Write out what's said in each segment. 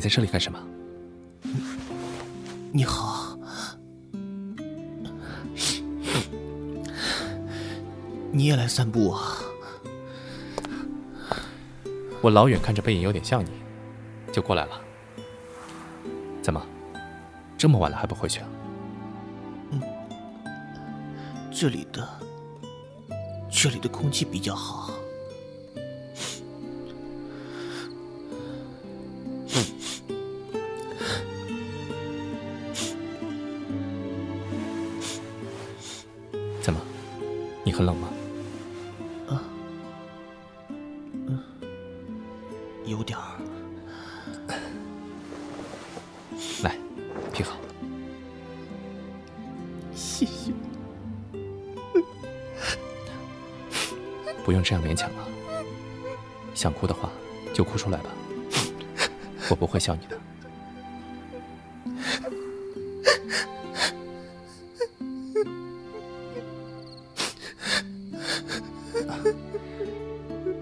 你在这里干什么？你好，你也来散步啊？我老远看着背影有点像你，就过来了。怎么，这么晚了还不回去啊？这里的空气比较好。怎么，你很冷吗？有点儿。来，披好。谢谢。不用这样勉强了。想哭的话就哭出来吧，我不会笑你的。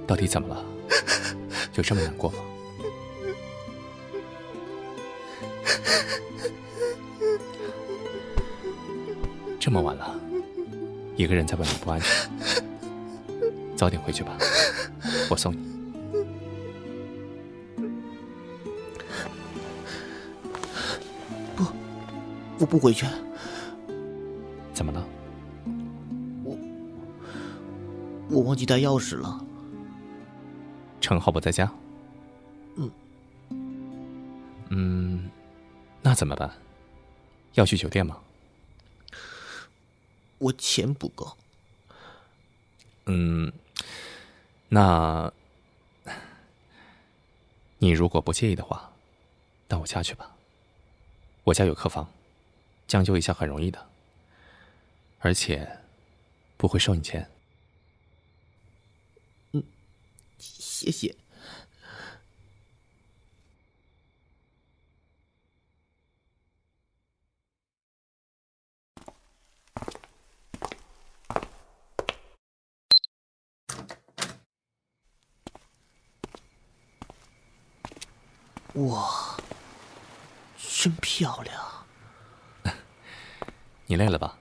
到底怎么了？有这么难过吗？这么晚了，一个人在外面不安全，早点回去吧，我送你。不，我不回去。怎么了？我忘记带钥匙了。程浩不在家？那怎么办？要去酒店吗？我钱不够。那你如果不介意的话，到我家去吧。我家有客房，将就一下很容易的，而且不会收你钱。谢谢。哇，真漂亮。你累了吧？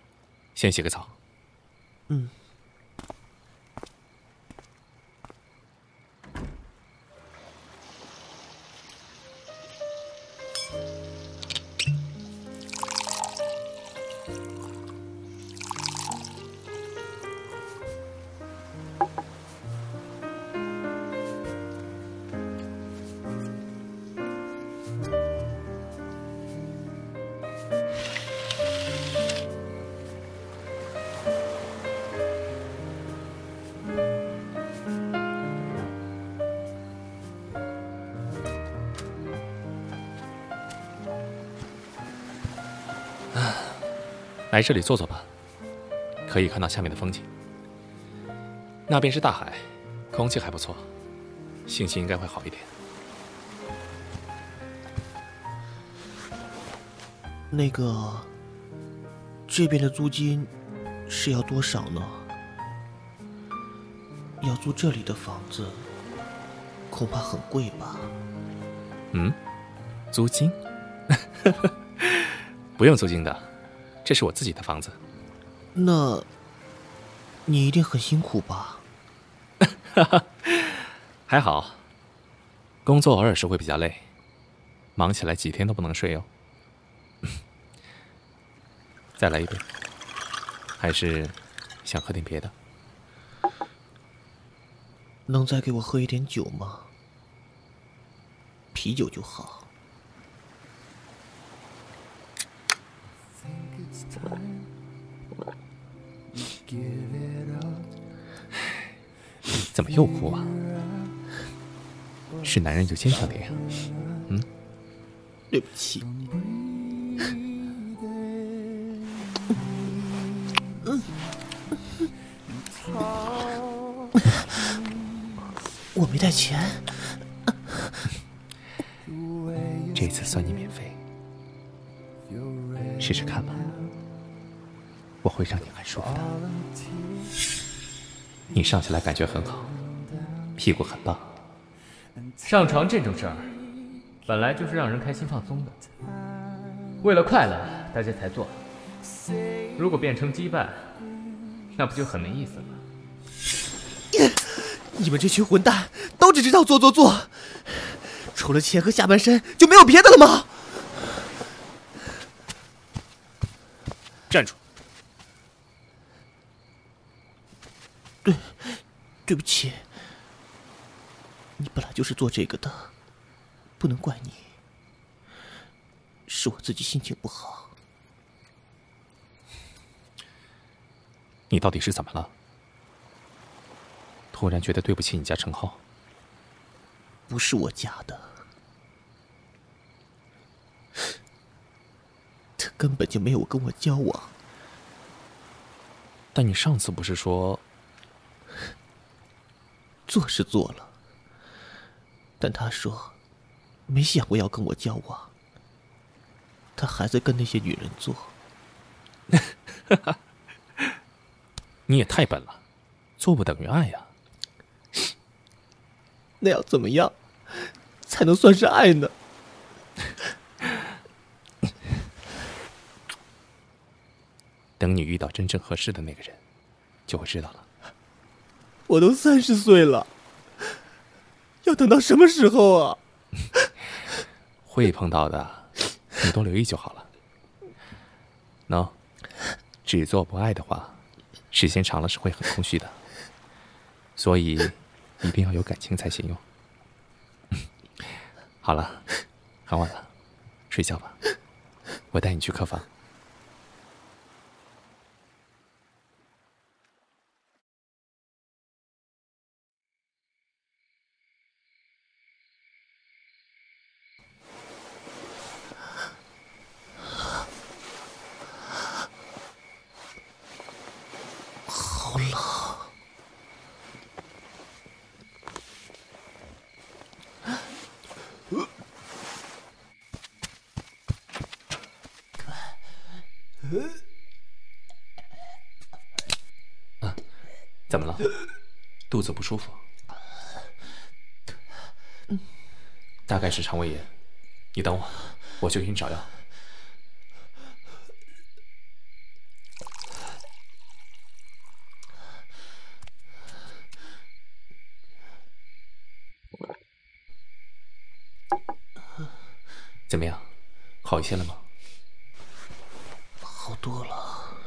先洗个澡。来这里坐坐吧，可以看到下面的风景。那边是大海，空气还不错，心情应该会好一点。那个，这边的租金是要多少呢？要租这里的房子，恐怕很贵吧？租金？不用租金的，这是我自己的房子。那，你一定很辛苦吧？还好，工作偶尔是会比较累，忙起来几天都不能睡哦。再来一杯，还是想喝点别的？能再给我喝一点酒吗？啤酒就好。怎么又哭啊？是男人就坚强点呀。对不起。我没带钱。这次算你免费，试试看吧，我会让你很舒服的。你上起来感觉很好，屁股很棒。上床这种事儿，本来就是让人开心放松的，为了快乐大家才做。如果变成羁绊，那不就很没意思了？你们这群混蛋都只知道做，除了钱和下半身就没有别的了吗？站住！对不起，你本来就是做这个的，不能怪你，是我自己心情不好。你到底是怎么了？突然觉得对不起你家程浩？不是我家的，他根本就没有跟我交往。但你上次不是说……做是做了，但他说没想过要跟我交往，他还在跟那些女人做。你也太笨了，做不等于爱呀。那要怎么样才能算是爱呢？等你遇到真正合适的那个人，就会知道了。我都30岁了，要等到什么时候啊？会碰到的，你多留意就好了。喏，只做不爱的话，时间长了是会很空虚的，所以一定要有感情才行哟。好了，很晚了，睡觉吧，我带你去客房。好冷。怎么了？肚子不舒服？大概是肠胃炎。你等我，我去给你找药。怎么样？好一些了吗？好多了。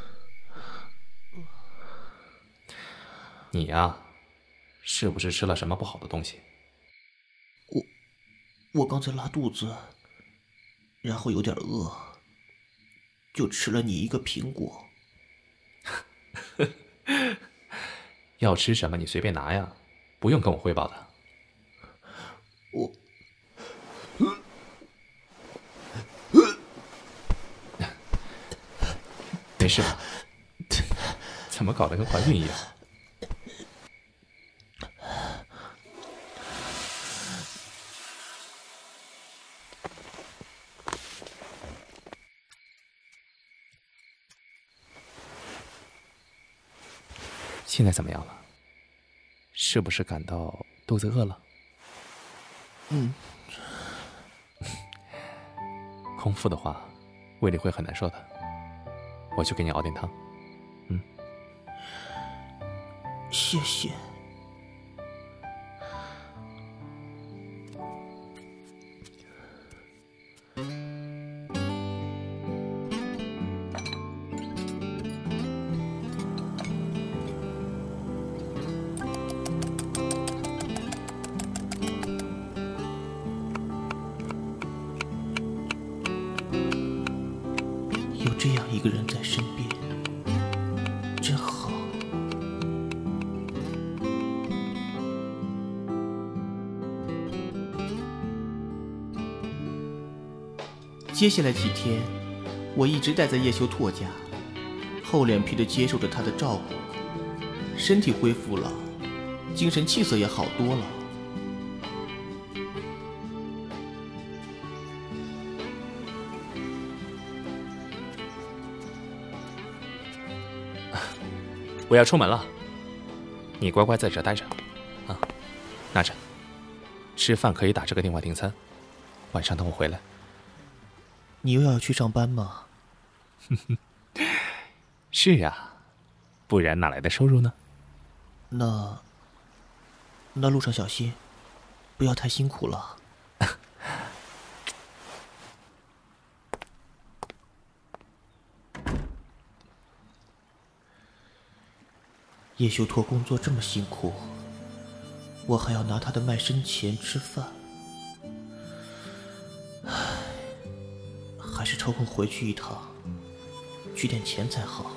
你呀，是不是吃了什么不好的东西？我刚才拉肚子，然后有点饿，就吃了你一个苹果。要吃什么你随便拿呀，不用跟我汇报的。没事吧？怎么搞得跟怀孕一样？现在怎么样了？是不是感到肚子饿了？空腹的话，胃里会很难受的。我去给你熬点汤。谢谢。有这样一个人在身边，真好。接下来几天，我一直待在叶修拓家，厚脸皮地接受着他的照顾，身体恢复了，精神气色也好多了。我要出门了，你乖乖在这待着，啊，拿着。吃饭可以打这个电话订餐，晚上等我回来。你又要去上班吗？是啊，不然哪来的收入呢？那路上小心，不要太辛苦了。叶修拓工作这么辛苦，我还要拿他的卖身钱吃饭，唉，还是抽空回去一趟，取点钱才好。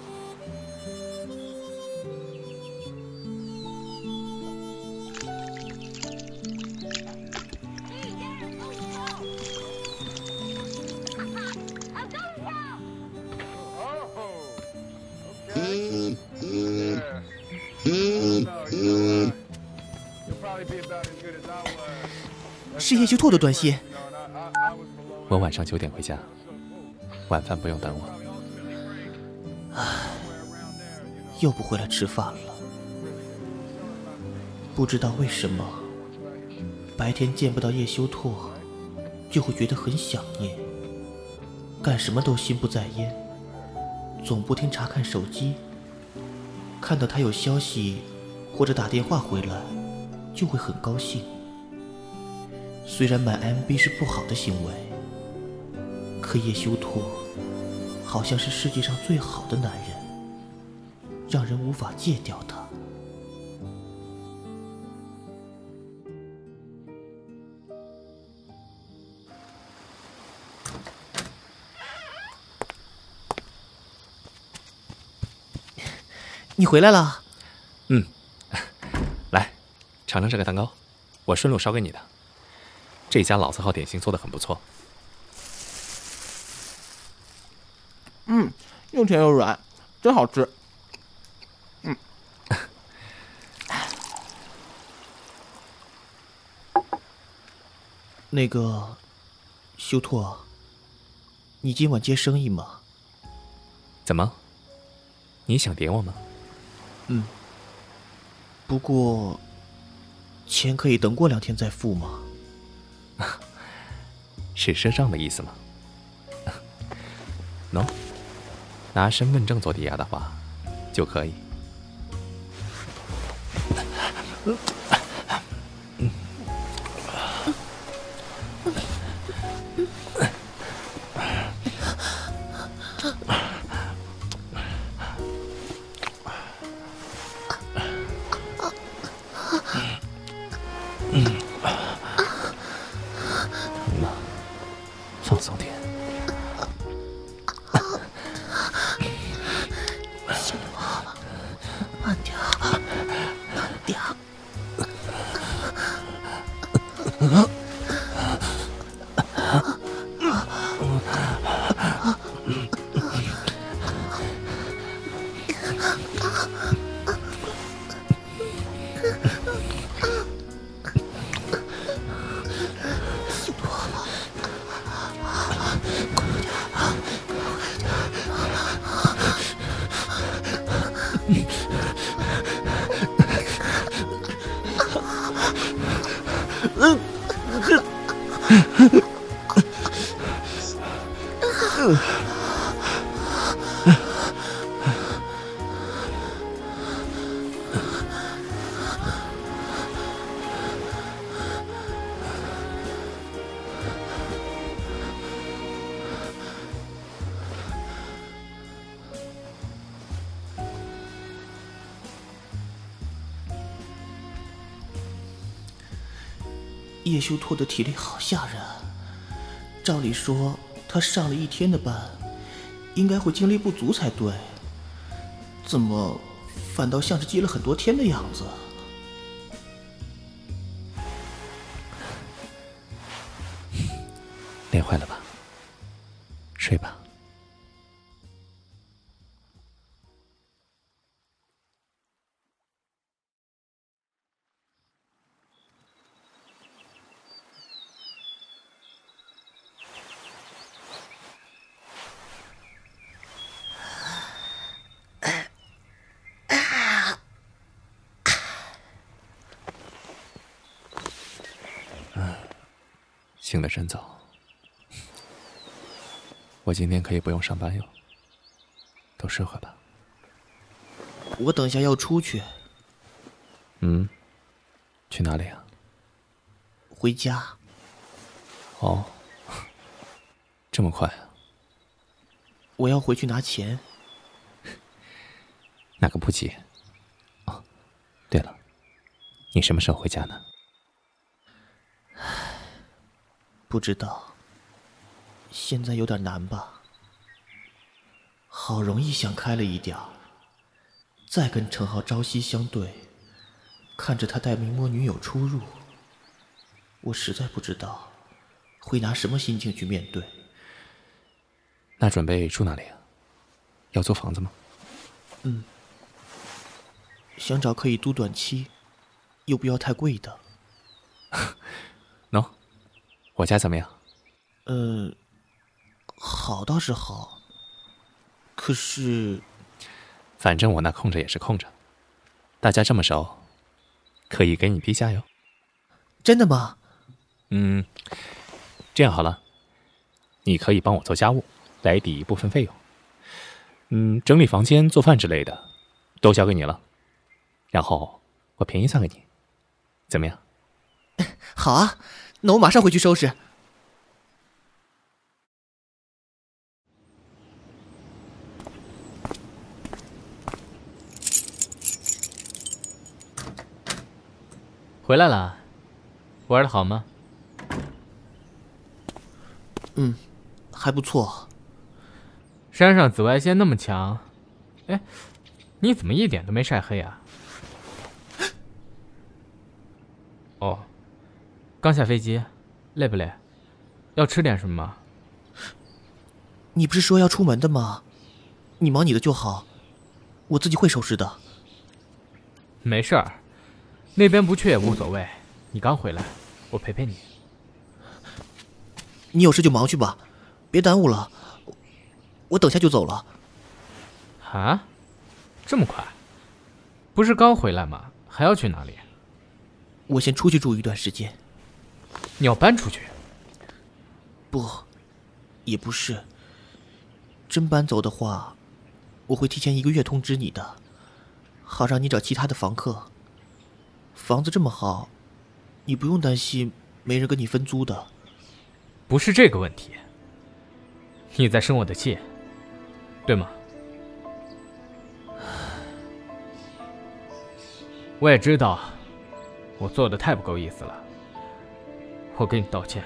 是叶修拓的短信。我晚上9点回家，晚饭不用等我。唉，又不回来吃饭了。不知道为什么，白天见不到叶修拓，就会觉得很想念，干什么都心不在焉，总不停查看手机。看到他有消息或者打电话回来，就会很高兴。虽然买 MB 是不好的行为，可叶修拓好像是世界上最好的男人，让人无法戒掉他。你回来了？来，尝尝这个蛋糕，我顺路捎给你的。这家老字号点心做得很不错。又甜又软，真好吃。那个，修拓，你今晚接生意吗？怎么？你想点我吗？不过，钱可以等过2天再付吗？是赊账的意思吗？喏，拿身份证做抵押的话，就可以。放松点。慢点，慢点。叶修拓的体力好吓人，照理说他上了1天的班，应该会精力不足才对，怎么反倒像是接了很多天的样子？累坏了吧？睡吧。醒得真早。我今天可以不用上班哟，都睡会吧。我等下要出去。去哪里啊？回家。哦，这么快啊？我要回去拿钱。那个不急。哦，对了，你什么时候回家呢？不知道，现在有点难吧。好容易想开了一点儿，再跟陈浩朝夕相对，看着他带名模女友出入，我实在不知道会拿什么心情去面对。那准备住哪里啊？要租房子吗？想找可以租短期，又不要太贵的。喏，我家怎么样？好倒是好，可是反正我那空着也是空着，大家这么熟，可以给你批下哟。真的吗？这样好了，你可以帮我做家务，来抵一部分费用。整理房间、做饭之类的，都交给你了。然后我便宜算给你，怎么样？好啊，那我马上回去收拾。回来了，玩得好吗？还不错。山上紫外线那么强，哎，你怎么一点都没晒黑啊？哦，刚下飞机，累不累？要吃点什么吗？你不是说要出门的吗？你忙你的就好，我自己会收拾的。没事儿，那边不去也无所谓。你刚回来，我陪陪你。你有事就忙去吧，别耽误了。我等下就走了。啊？这么快？不是刚回来吗？还要去哪里？我先出去住一段时间。你要搬出去？不，也不是。真搬走的话，我会提前1个月通知你的，好让你找其他的房客。房子这么好，你不用担心没人跟你分租的。不是这个问题。你在生我的气，对吗？我也知道，我做的太不够意思了，我跟你道歉。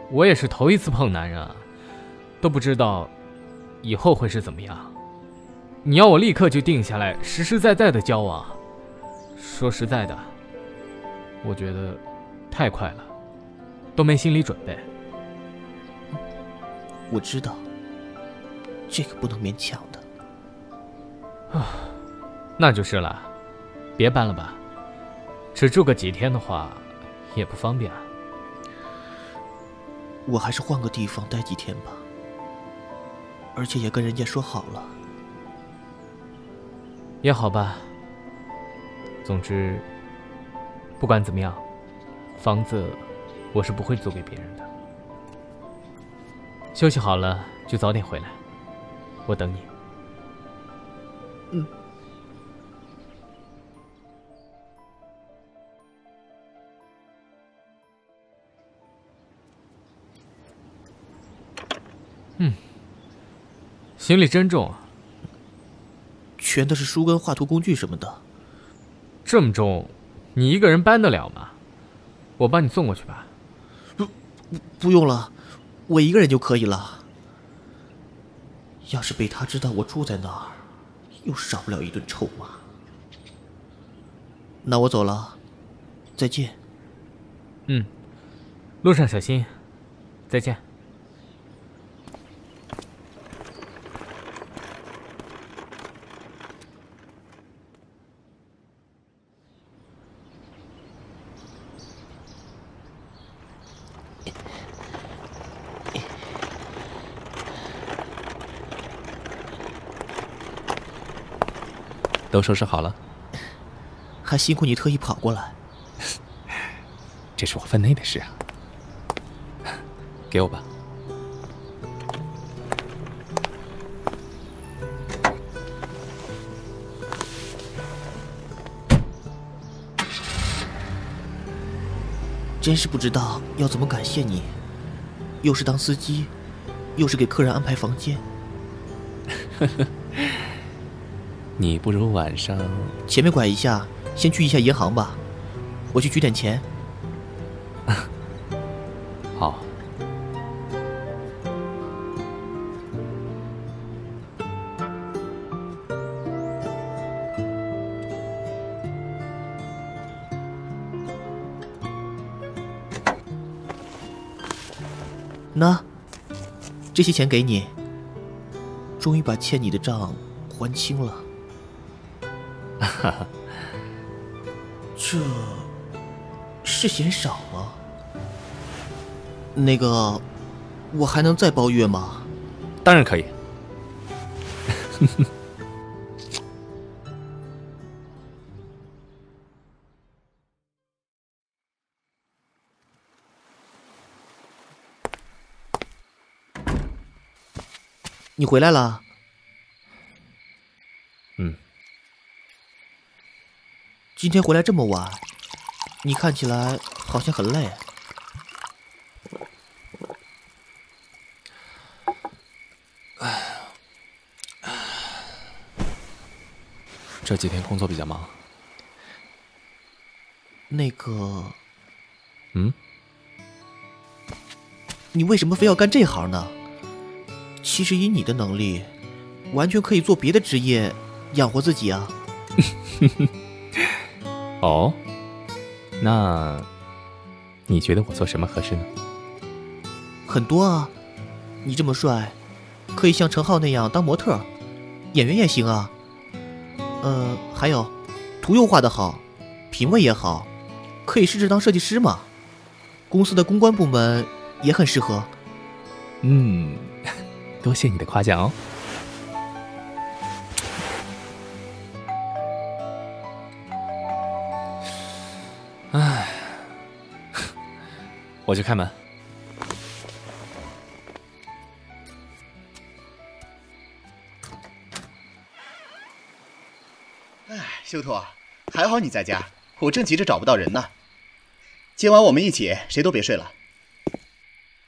我也是头一次碰男人啊，都不知道以后会是怎么样。你要我立刻就定下来，实实在在的交往，说实在的，我觉得太快了，都没心理准备。我知道，这个不能勉强的。那就是了，别搬了吧，只住个几天的话，也不方便啊。我还是换个地方待几天吧，而且也跟人家说好了。也好吧。总之，不管怎么样，房子我是不会租给别人的。休息好了就早点回来，我等你。行李真重啊。全都是书跟画图工具什么的。这么重，你一个人搬得了吗？我帮你送过去吧。不用了，我一个人就可以了。要是被他知道我住在那儿，又少不了一顿臭骂。那我走了，再见。路上小心，再见。都收拾好了？还辛苦你特意跑过来。这是我分内的事啊，给我吧。真是不知道要怎么感谢你，又是当司机，又是给客人安排房间。你不如晚上……前面拐一下，先去一下银行吧，我去取点钱。好。那，这些钱给你，终于把欠你的账还清了。哈哈，这是嫌少吗？那个，我还能再包月吗？当然可以。你回来了。今天回来这么晚，你看起来好像很累。这几天工作比较忙。那个……你为什么非要干这行呢？其实以你的能力，完全可以做别的职业养活自己啊。哦，那你觉得我做什么合适呢？很多啊，你这么帅，可以像陈浩那样当模特，演员也行啊。还有，图又画得好，品味也好，可以试着当设计师嘛。公司的公关部门也很适合。多谢你的夸奖哦。唉，我去开门。修图，还好你在家，我正急着找不到人呢。今晚我们一起，谁都别睡了。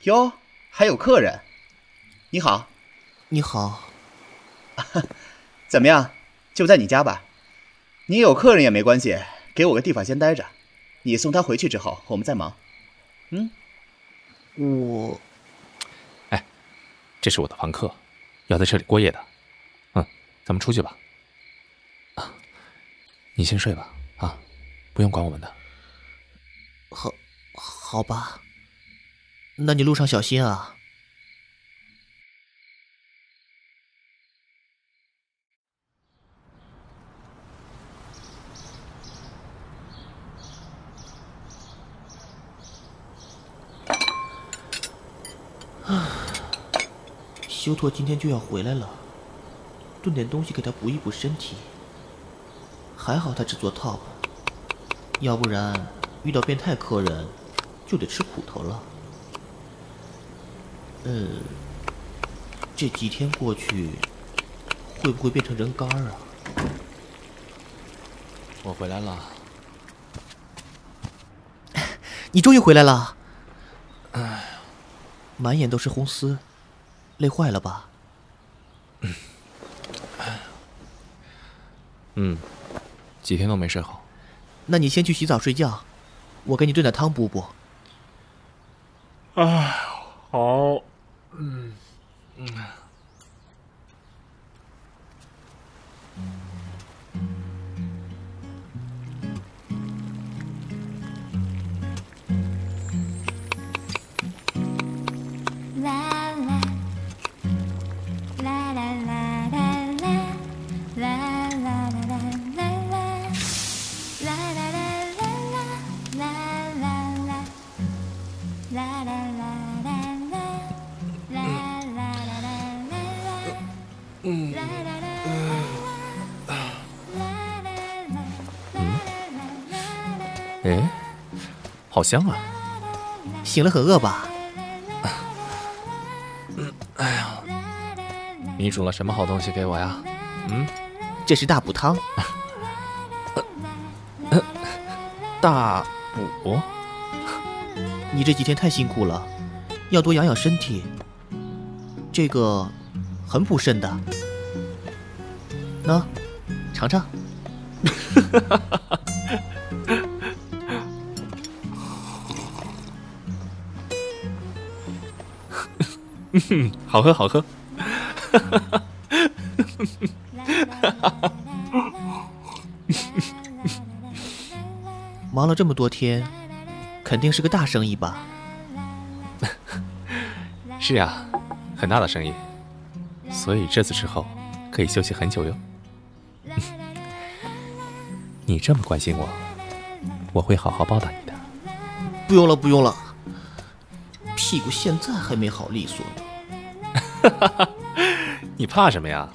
哟，还有客人。你好。你好。怎么样？就在你家吧。你有客人也没关系，给我个地方先待着。你送他回去之后，我们再忙。哎，这是我的房客，要在这里过夜的。咱们出去吧。你先睡吧，不用管我们的。好吧。那你路上小心啊。修拓今天就要回来了，炖点东西给他补一补身体。还好他只做 top， 要不然遇到变态客人就得吃苦头了。这几天过去，会不会变成人干啊？我回来了。你终于回来了。满眼都是红丝，累坏了吧？几天都没睡好。那你先去洗澡睡觉，我给你炖点汤补补。好。好香啊！醒了很饿吧？你煮了什么好东西给我呀？这是大补汤。大补？你这几天太辛苦了，要多养养身体。这个很补肾的，喏，尝尝。好喝好喝。忙了这么多天，肯定是个大生意吧？是呀，很大的生意，所以这次之后可以休息很久哟。你这么关心我，我会好好报答你的。不用了，不用了，屁股现在还没好利索呢。你怕什么呀？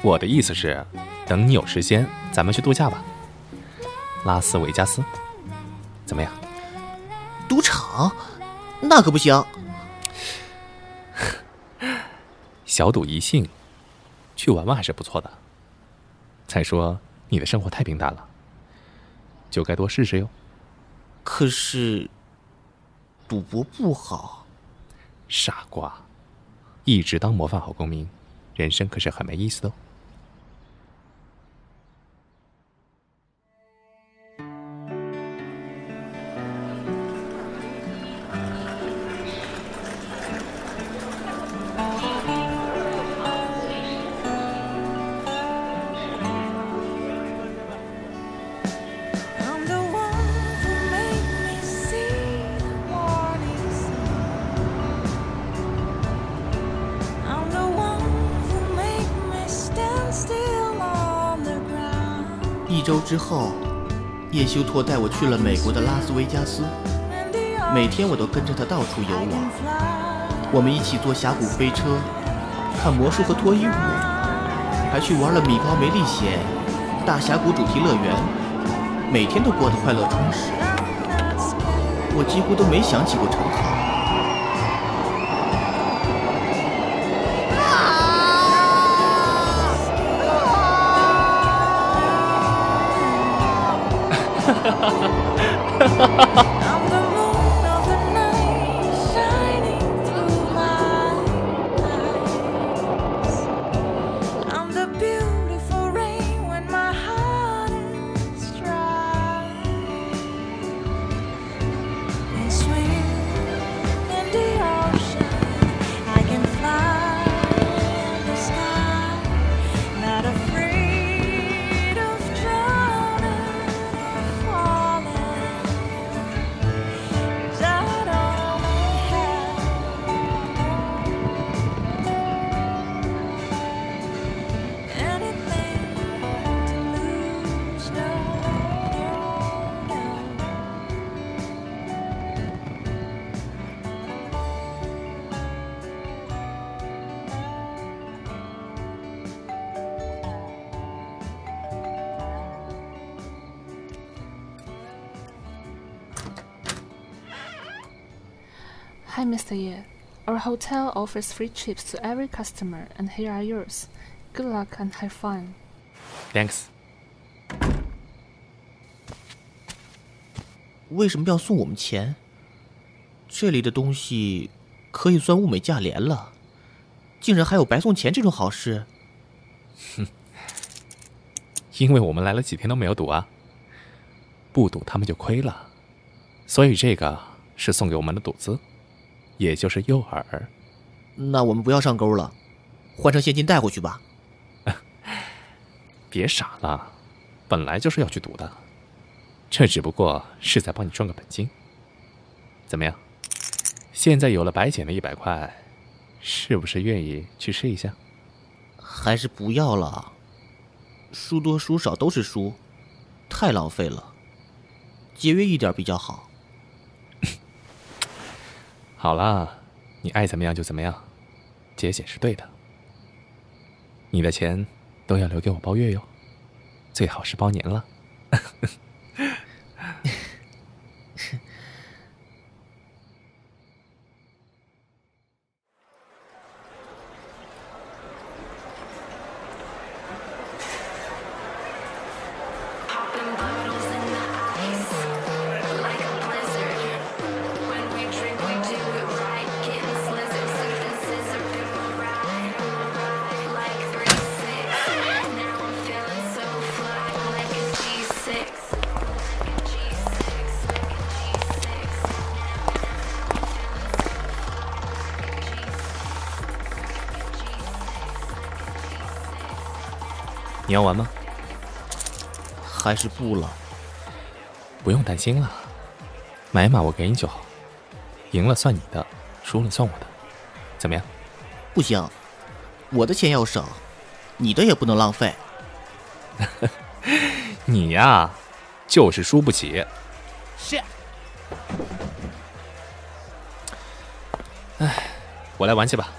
我的意思是，等你有时间，咱们去度假吧。拉斯维加斯，怎么样？赌场？那可不行。小赌怡兴，去玩玩还是不错的。再说你的生活太平淡了，就该多试试哟。可是，赌博不好。傻瓜，一直当模范好公民，人生可是很没意思的哦。1周之后，叶修托带我去了美国的拉斯维加斯，每天我都跟着他到处游玩。我们一起坐峡谷飞车，看魔术和脱衣舞，还去玩了米高梅历险、大峡谷主题乐园，每天都过得快乐充实。我几乎都没想起过陈好。Hi, Mr. Ye. Our hotel offers free trips to every customer, and here are yours. Good luck and have fun. Thanks. 为什么要送我们钱？这里的东西可以算物美价廉了，竟然还有白送钱这种好事。因为我们来了几天都没有赌啊，不赌他们就亏了，所以这个是送给我们的赌资，也就是诱饵。那我们不要上钩了，换成现金带回去吧。别傻了，本来就是要去赌的，这只不过是在帮你赚个本金。怎么样？现在有了白捡的100块，是不是愿意去试一下？还是不要了，输多输少都是输，太浪费了，节约一点比较好。好了，你爱怎么样就怎么样，节俭是对的。你的钱都要留给我包月哟，最好是包年了。你要玩吗？还是不了。不用担心了，买马我给你就好，赢了算你的，输了算我的，怎么样？不行，我的钱要省，你的也不能浪费。你呀，就是输不起。是。哎，我来玩去吧。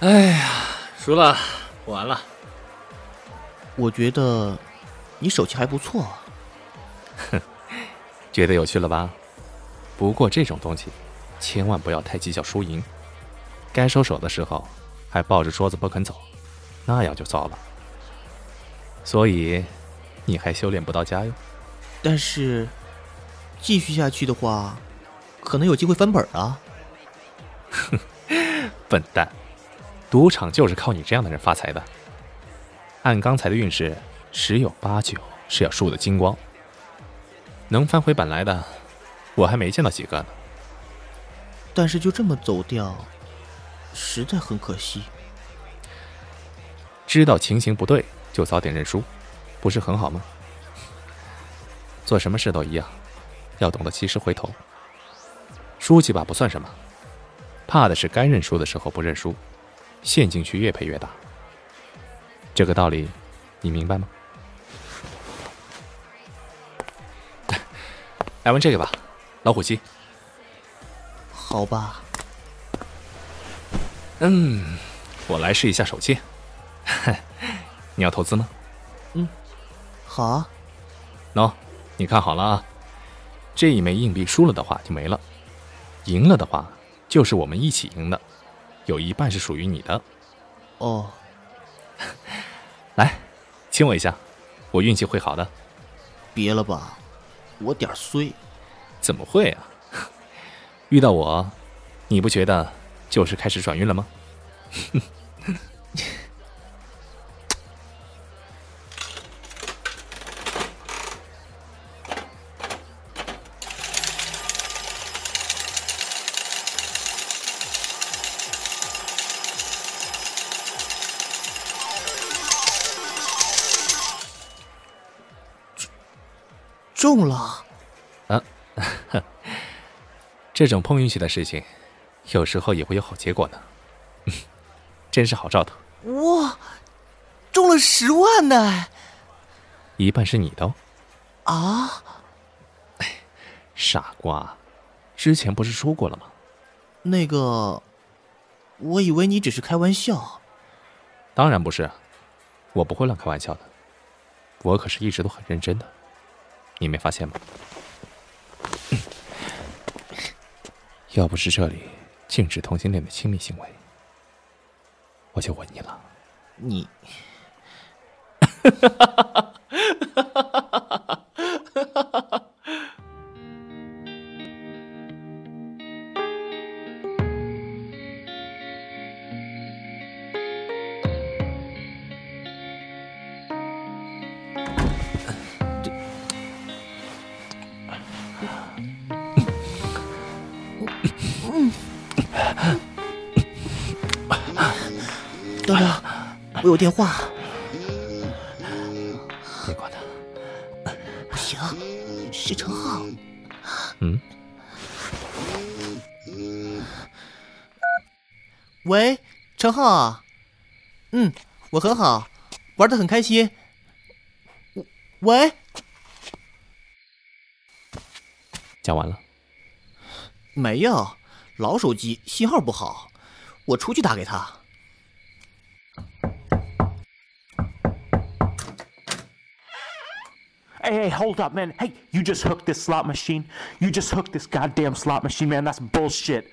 哎呀，输了，不玩了。我觉得你手气还不错。哼，觉得有趣了吧？不过这种东西，千万不要太计较输赢。该收手的时候，还抱着桌子不肯走，那样就糟了。所以，你还修炼不到家哟。但是，继续下去的话，可能有机会翻本啊。哼，笨蛋！赌场就是靠你这样的人发财的。按刚才的运势，10有8九是要输得精光。能翻回本来的，我还没见到几个呢。但是就这么走掉，实在很可惜。知道情形不对，就早点认输，不是很好吗？做什么事都一样，要懂得及时回头。输几把不算什么，怕的是该认输的时候不认输，陷进去越赔越大。这个道理你明白吗？来玩这个吧，老虎机。好吧。我来试一下手气。你要投资吗？好啊。喏，你看好了啊，这一枚硬币输了的话就没了，赢了的话就是我们一起赢的，有一半是属于你的。哦。来，亲我一下，我运气会好的。别了吧，我点衰。怎么会啊？遇到我，你不觉得就是开始转运了吗？中了。这种碰运气的事情，有时候也会有好结果的。真是好兆头。哇，中了10万呢！一半是你的哦。啊？傻瓜，之前不是说过了吗？那个，我以为你只是开玩笑。当然不是，我不会乱开玩笑的，我可是一直都很认真的，你没发现吗？要不是这里禁止同性恋的亲密行为，我就吻你了。你等等，我有电话。别管他。不行，是程浩。喂，程浩。我很好，玩得很开心。喂。讲完了？没有，老手机信号不好，我出去打给他。Hey, hold up, man. Hey, you just hooked this slot machine? You just hooked this goddamn slot machine, man. That's bullshit.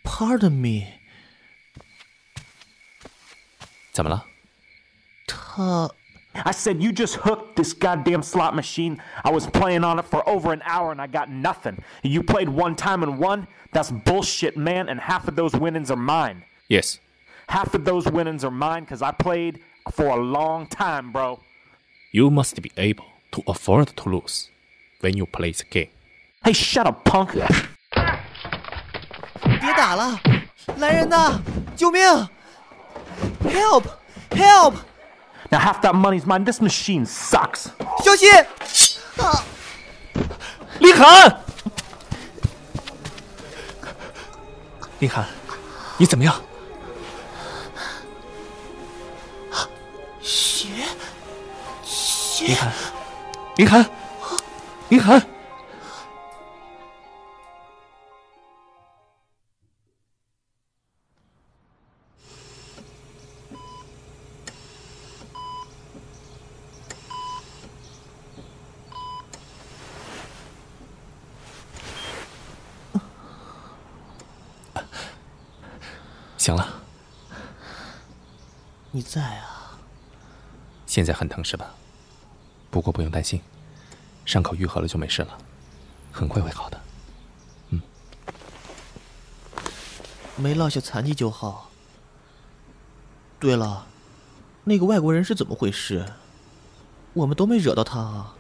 Pardon me. 怎么了？他 I said you just hooked this goddamn slot machine. I was playing on it for over an hour and I got nothing. You played one time and won? That's bullshit, man, and half of those winnings are mine. Yes. Half of those winnings are mine because I played for a long time, bro. You must be able to afford to lose when you play the game. Hey, shut up, punk! 别打了，来人呐！救命 ！Help! Help! Now half that money's mine. This machine sucks. 小心！林涵，林涵，你怎么样？血！林涵，林涵，林涵。行了，你在啊？现在很疼是吧？不过不用担心，伤口愈合了就没事了，很快会好的。没落下残疾就好。对了，那个外国人是怎么回事？我们都没惹到他啊。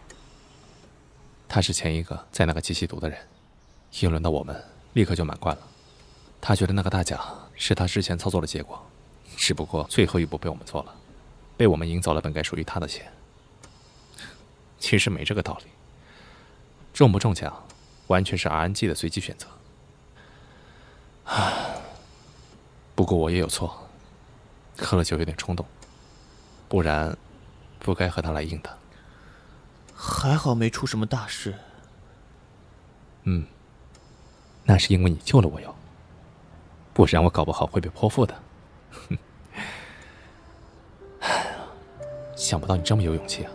他是前一个在那个机器读的人，一轮到我们，立刻就满贯了。他觉得那个大奖是他之前操作的结果，只不过最后一步被我们做了，被我们赢走了本该属于他的钱。其实没这个道理，中不中奖完全是 RNG 的随机选择。不过我也有错，喝了酒有点冲动，不然不该和他来硬的。还好没出什么大事。那是因为你救了我哟，不然我搞不好会被泼妇的。想不到你这么有勇气啊！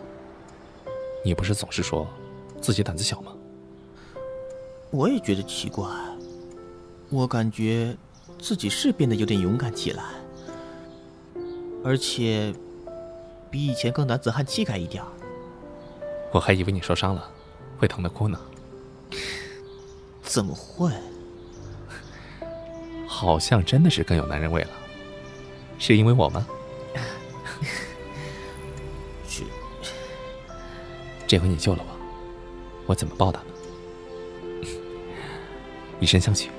你不是总是说自己胆子小吗？我也觉得奇怪，我感觉自己是变得有点勇敢起来，而且比以前更男子汉气概一点。我还以为你受伤了，会疼得哭呢。怎么会？好像真的是更有男人味了，是因为我吗？这回你救了我，我怎么报答呢？以身相许，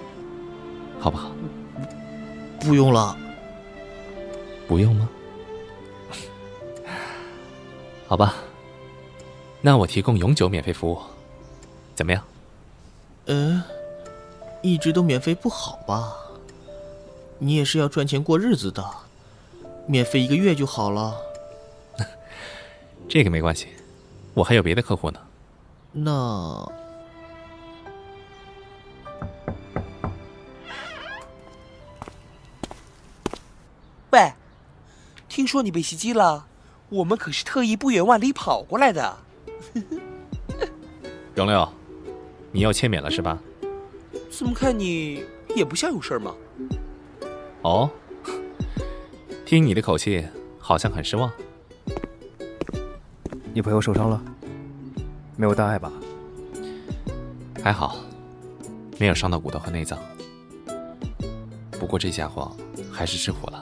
好不好？不用了。不用吗？好吧，那我提供永久免费服务，怎么样？一直都免费不好吧？你也是要赚钱过日子的，免费1个月就好了。这个没关系，我还有别的客户呢。那喂，听说你被袭击了，我们可是特意不远万里跑过来的。荣六，你要欠免了是吧？怎么看你也不像有事吗？哦，听你的口气，好像很失望。你朋友受伤了，没有大碍吧？还好，没有伤到骨头和内脏。不过这家伙还是吃苦了。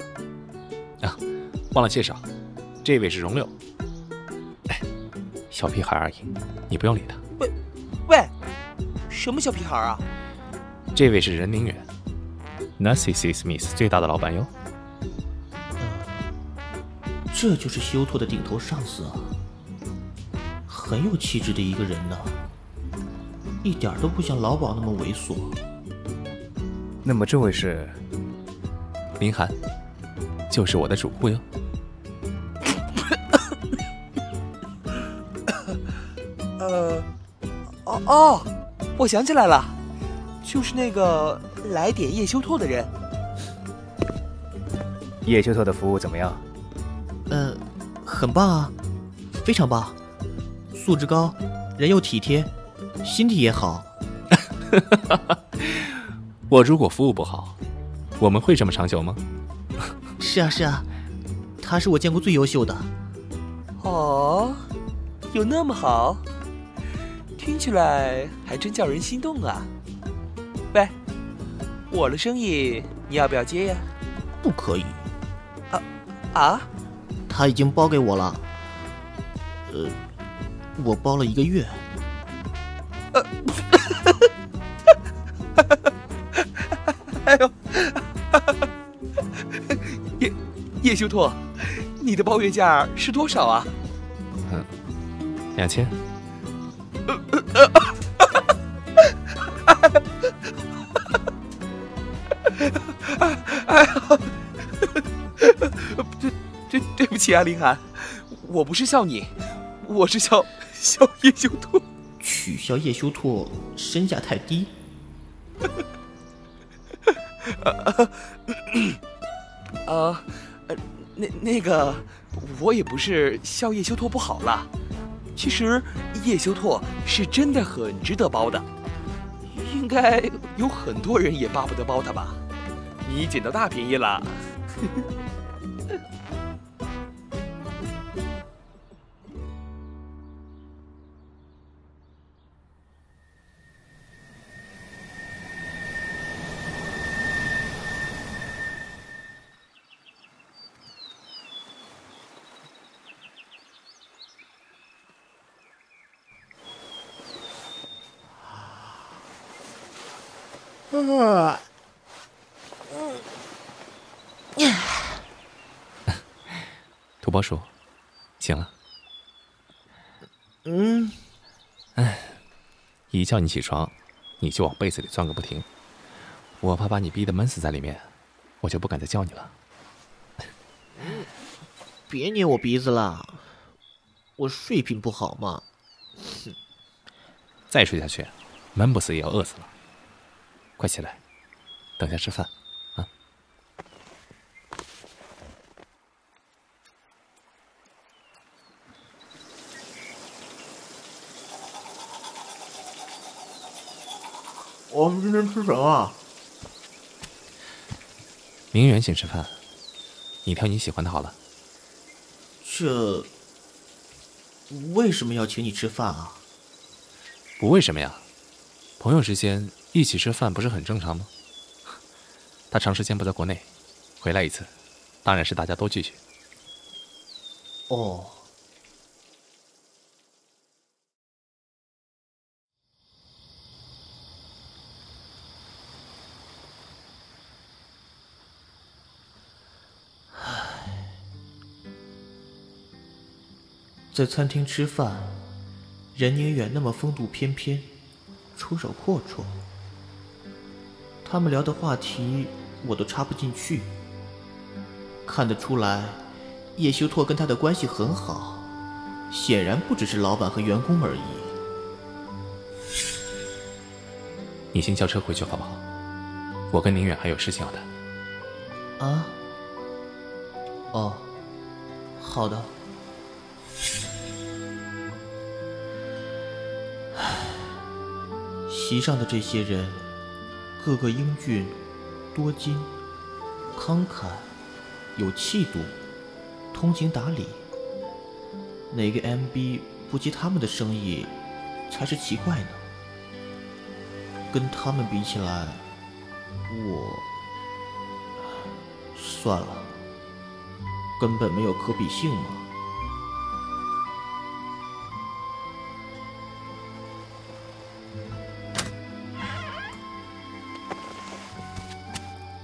啊，忘了介绍，这位是荣六。哎，小屁孩而已，你不用理他。喂，什么小屁孩啊？这位是任宁远 ，Narcissus Smith 最大的老板哟。这就是休拓的顶头上司啊，很有气质的一个人呢，一点都不像老鸨那么猥琐。那么这位是林涵，就是我的主顾哟。我想起来了，就是那个来点叶修拓的人。叶修拓的服务怎么样？很棒啊，非常棒，素质高，人又体贴，心地也好。我如果服务不好，我们会这么长久吗？是啊是啊，他是我见过最优秀的。哦，有那么好？听起来还真叫人心动啊！喂，我的生意你要不要接呀？不可以。啊？他已经包给我了。我包了1个月。哎呦，叶修拓，你的包月价是多少啊？2000。对不起啊，林寒，我不是笑你，我是笑叶修拓。取笑叶修拓身价太低。那个，我也不是笑叶修拓不好了。其实叶修拓是真的很值得包的，应该有很多人也巴不得包他吧？你捡到大便宜了。土拨鼠，醒了。一叫你起床，你就往被子里钻个不停。我怕把你逼得闷死在里面，我就不敢再叫你了。别捏我鼻子了，我睡品不好嘛。再睡下去，闷不死也要饿死了。快起来，等下吃饭啊！我们今天吃什么？明远请吃饭，你挑你喜欢的好了。这为什么要请你吃饭啊？不为什么呀，朋友之间一起吃饭不是很正常吗？他长时间不在国内，回来一次，当然是大家都聚聚。哦。在餐厅吃饭，任宁远那么风度翩翩，出手阔绰。他们聊的话题我都插不进去。看得出来，叶修拓跟他的关系很好，显然不只是老板和员工而已。你先叫车回去好不好？我跟宁远还有事情要谈。啊？哦，好的。席上的这些人，个个英俊、多金、慷慨、有气度、通情达理。哪个 MB 不接他们的生意，才是奇怪呢？跟他们比起来，我算了，根本没有可比性嘛。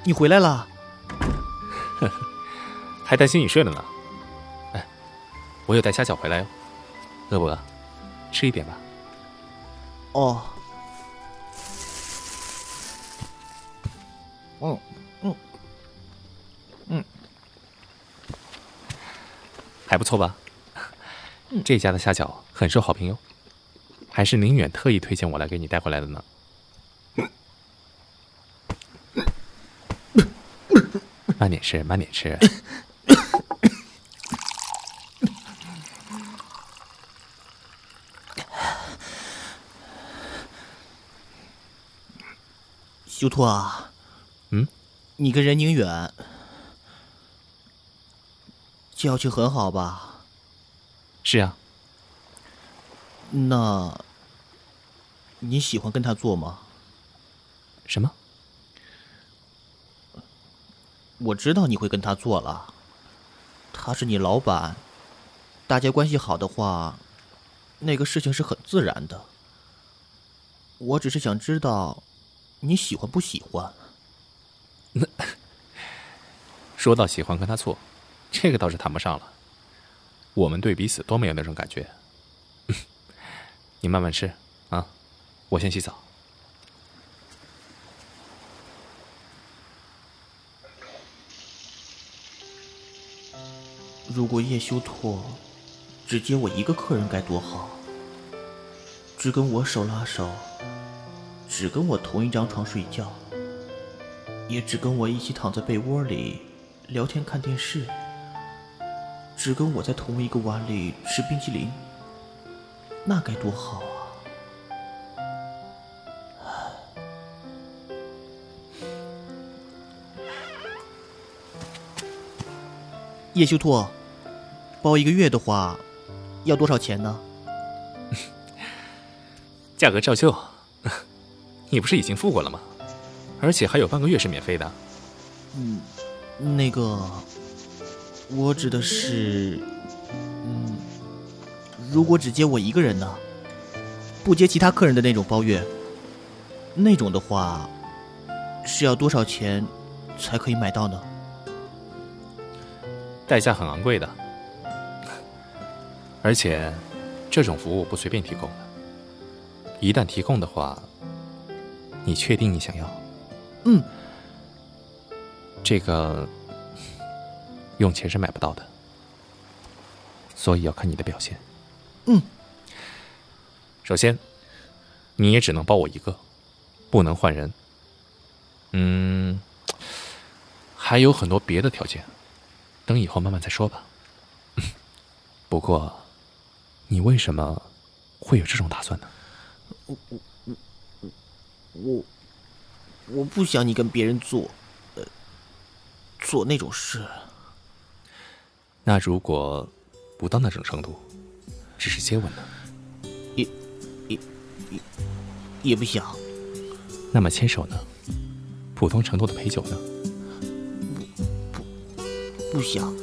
你回来了？还担心你睡了呢。哎，我有带虾饺回来哟，饿不饿？吃一点吧。哦。还不错吧？这家的虾饺很受好评哟，还是宁远特意推荐我来给你带回来的呢。慢点吃，慢点吃。修拓啊，你跟任宁远交情很好吧？是啊。那你喜欢跟他做吗？什么？我知道你会跟他做了，他是你老板，大家关系好的话，那个事情是很自然的。我只是想知道，你喜欢不喜欢？说到喜欢跟他错，这个倒是谈不上了。我们对彼此都没有那种感觉。你慢慢吃啊，我先洗澡。如果叶修拓只接我一个客人该多好，只跟我手拉手，只跟我同一张床睡觉，也只跟我一起躺在被窝里聊天看电视，只跟我在同一个碗里吃冰淇淋，那该多好啊！叶修拓，包1个月的话，要多少钱呢？价格照旧。你不是已经付过了吗？而且还有半个月是免费的。那个，我指的是，如果只接我一个人呢，不接其他客人的那种包月，那种的话，是要多少钱才可以买到呢？代价很昂贵的，而且这种服务不随便提供的。一旦提供的话，你确定你想要？这个用钱是买不到的，所以要看你的表现。首先，你也只能包我一个，不能换人。还有很多别的条件，等以后慢慢再说吧。不过，你为什么会有这种打算呢？我不想你跟别人做那种事。那如果不到那种程度，只是接吻呢？也不想。那么牵手呢？普通程度的陪酒呢？不想。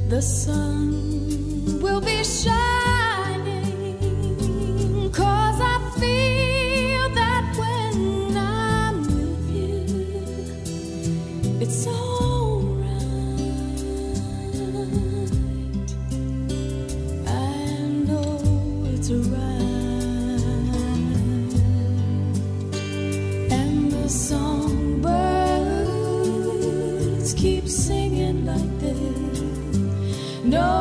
The sun will be shining, 'cause I feel that when I'm with you, it's alright. I know it's right. And the songbirds keep singing like this. No